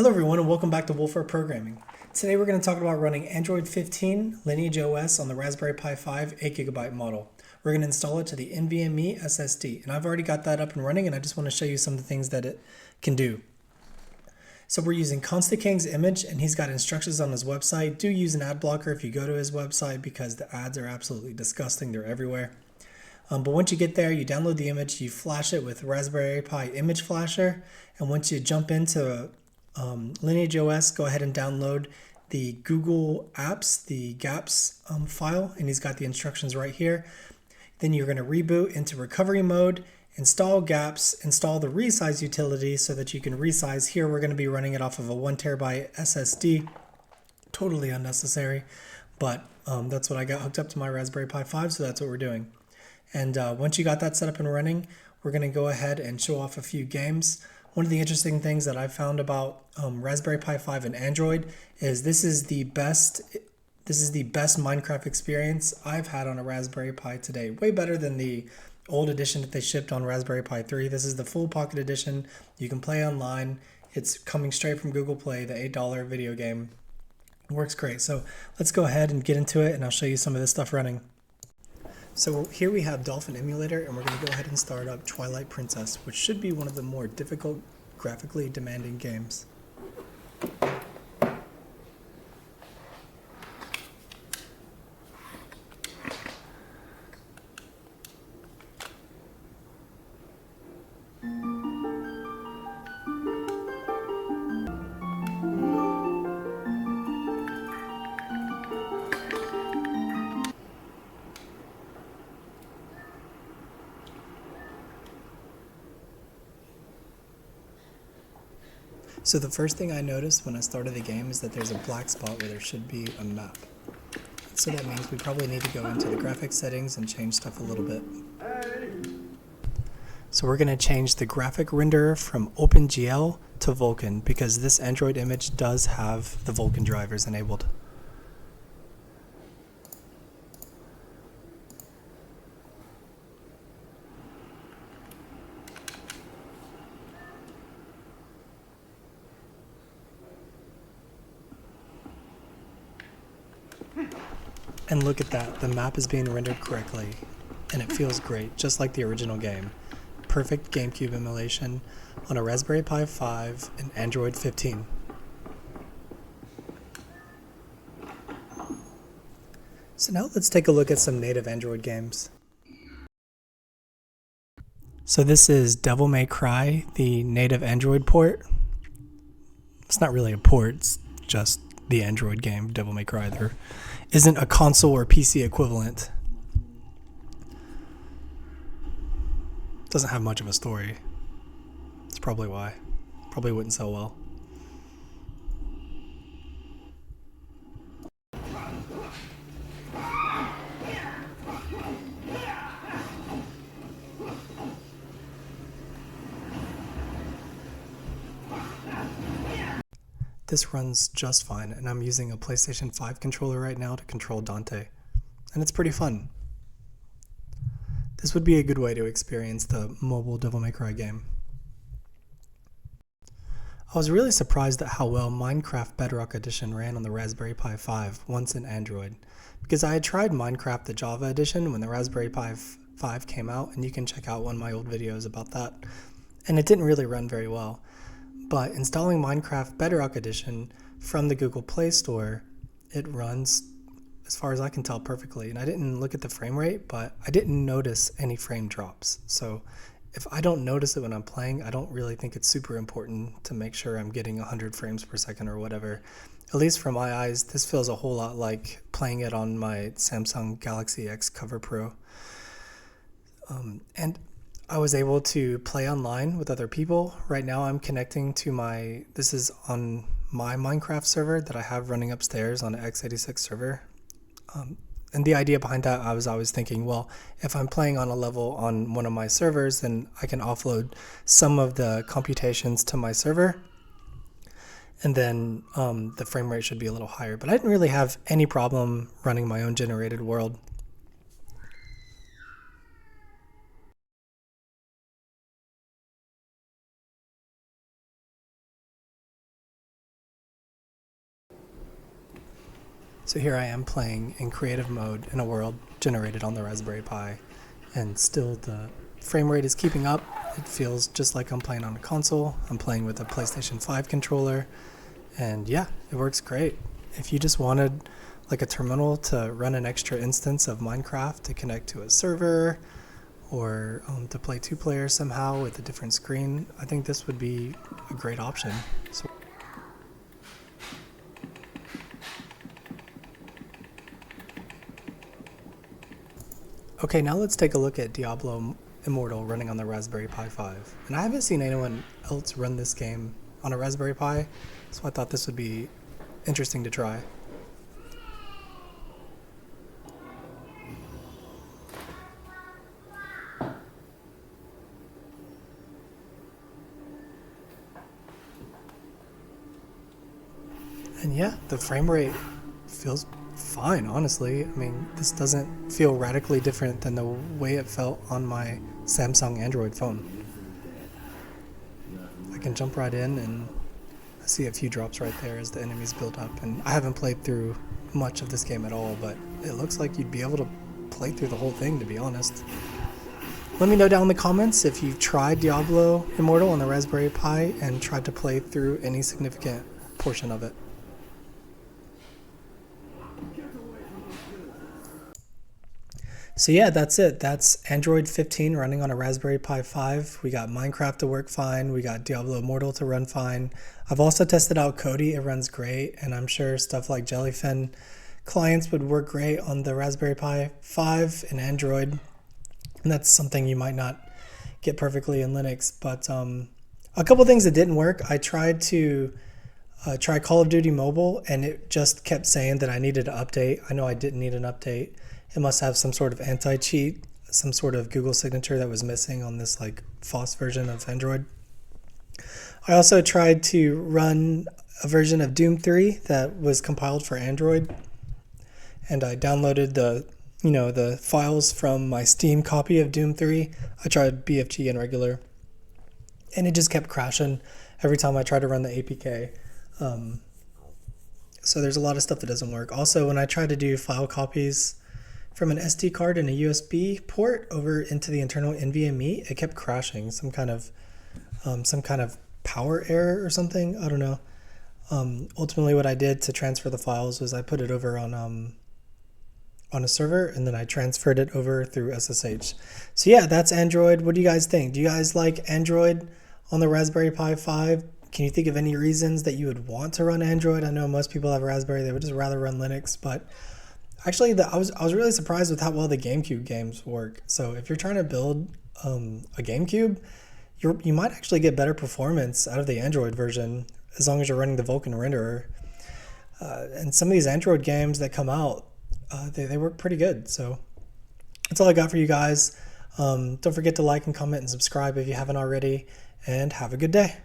Hello everyone and welcome back to Wolfart Programming. Today we're going to talk about running Android 15 Lineage OS on the Raspberry Pi 5 8GB model. We're going to install it to the NVMe SSD, and I've already got that up and running, and I just want to show you some of the things that it can do. So we're using Konstakang's image, and he's got instructions on his website. Do use an ad blocker if you go to his website because the ads are absolutely disgusting. They're everywhere. But once you get there, you download the image, you flash it with Raspberry Pi Image Flasher, and once you jump into Lineage OS, go ahead and download the Google Apps, the GApps file, and he's got the instructions right here. Then you're going to reboot into recovery mode, install GApps, install the resize utility so that you can resize. Here we're going to be running it off of a 1TB SSD, totally unnecessary, but that's what I got hooked up to my Raspberry Pi 5, so that's what we're doing. And once you got that set up and running, we're going to go ahead and show off a few games. One of the interesting things that I found about Raspberry Pi 5 and Android is this is the best Minecraft experience I've had on a Raspberry Pi today. Way better than the old edition that they shipped on Raspberry Pi 3. This is the full pocket edition. You can play online. It's coming straight from Google Play, the $8 video game. It works great. So let's go ahead and get into it, and I'll show you some of this stuff running. So here we have Dolphin Emulator, and we're going to go ahead and start up Twilight Princess, which should be one of the more difficult, graphically demanding games. So the first thing I noticed when I started the game is that there's a black spot where there should be a map. So that means we probably need to go into the graphics settings and change stuff a little bit. So we're going to change the graphic renderer from OpenGL to Vulkan because this Android image does have the Vulkan drivers enabled. And look at that, the map is being rendered correctly, and it feels great, just like the original game. Perfect GameCube emulation on a Raspberry Pi 5 and Android 15. So now let's take a look at some native Android games. So this is Devil May Cry, the native Android port. It's not really a port, it's just the Android game, Devil May Cry. There isn't a console or PC equivalent. Doesn't have much of a story. That's probably why. Probably wouldn't sell well. This runs just fine, and I'm using a PlayStation 5 controller right now to control Dante, and it's pretty fun. This would be a good way to experience the mobile Devil May Cry game. I was really surprised at how well Minecraft Bedrock Edition ran on the Raspberry Pi 5 once in Android, because I had tried Minecraft the Java Edition when the Raspberry Pi 5 came out, and you can check out one of my old videos about that, and it didn't really run very well. But installing Minecraft Bedrock Edition from the Google Play Store, it runs, as far as I can tell, perfectly. And I didn't look at the frame rate, but I didn't notice any frame drops. So if I don't notice it when I'm playing, I don't really think it's super important to make sure I'm getting 100 frames per second or whatever. At least for my eyes, this feels a whole lot like playing it on my Samsung Galaxy X Cover Pro. And I was able to play online with other people. Right now I'm connecting to this is on my Minecraft server that I have running upstairs on an x86 server. And the idea behind that, I was thinking, well, if I'm playing on a level on one of my servers, then I can offload some of the computations to my server. And then the frame rate should be a little higher. But I didn't really have any problem running my own generated world. So here I am playing in creative mode in a world generated on the Raspberry Pi, and still the frame rate is keeping up. It feels just like I'm playing on a console. I'm playing with a PlayStation 5 controller, and yeah, it works great. If you just wanted like a terminal to run an extra instance of Minecraft to connect to a server, or to play two-player somehow with a different screen, I think this would be a great option. Okay, now let's take a look at Diablo Immortal running on the Raspberry Pi 5. And I haven't seen anyone else run this game on a Raspberry Pi, so I thought this would be interesting to try. And yeah, the frame rate feels fine, honestly. I mean, this doesn't feel radically different than the way it felt on my Samsung Android phone. I can jump right in and I see a few drops right there as the enemies build up. And I haven't played through much of this game at all, but it looks like you'd be able to play through the whole thing, to be honest. Let me know down in the comments if you've tried Diablo Immortal on the Raspberry Pi and tried to play through any significant portion of it. So yeah, that's it. That's Android 15 running on a Raspberry Pi 5. We got Minecraft to work fine. We got Diablo Immortal to run fine. I've also tested out Kodi. It runs great. And I'm sure stuff like Jellyfin clients would work great on the Raspberry Pi 5 and Android. And that's something you might not get perfectly in Linux. But a couple things that didn't work. I tried to try Call of Duty Mobile, and it just kept saying that I needed an update. I know I didn't need an update. It must have some sort of anti-cheat, some sort of Google signature that was missing on this like FOSS version of Android. I also tried to run a version of Doom 3 that was compiled for Android, and I downloaded the files from my Steam copy of Doom 3. I tried BFG and regular, and it just kept crashing every time I tried to run the APK. So there's a lot of stuff that doesn't work. Also, when I tried to do file copies from an SD card and a USB port over into the internal NVMe, it kept crashing. Some kind of power error or something. I don't know. Ultimately, what I did to transfer the files was I put it over on a server, and then I transferred it over through SSH. So yeah, that's Android. What do you guys think? Do you guys like Android on the Raspberry Pi 5? Can you think of any reasons that you would want to run Android? I know most people have Raspberry. They would just rather run Linux, but actually, I was really surprised with how well the GameCube games work. So if you're trying to build a GameCube, you might actually get better performance out of the Android version as long as you're running the Vulkan renderer. And some of these Android games that come out, they work pretty good. So that's all I got for you guys. Don't forget to like and comment and subscribe if you haven't already, and have a good day.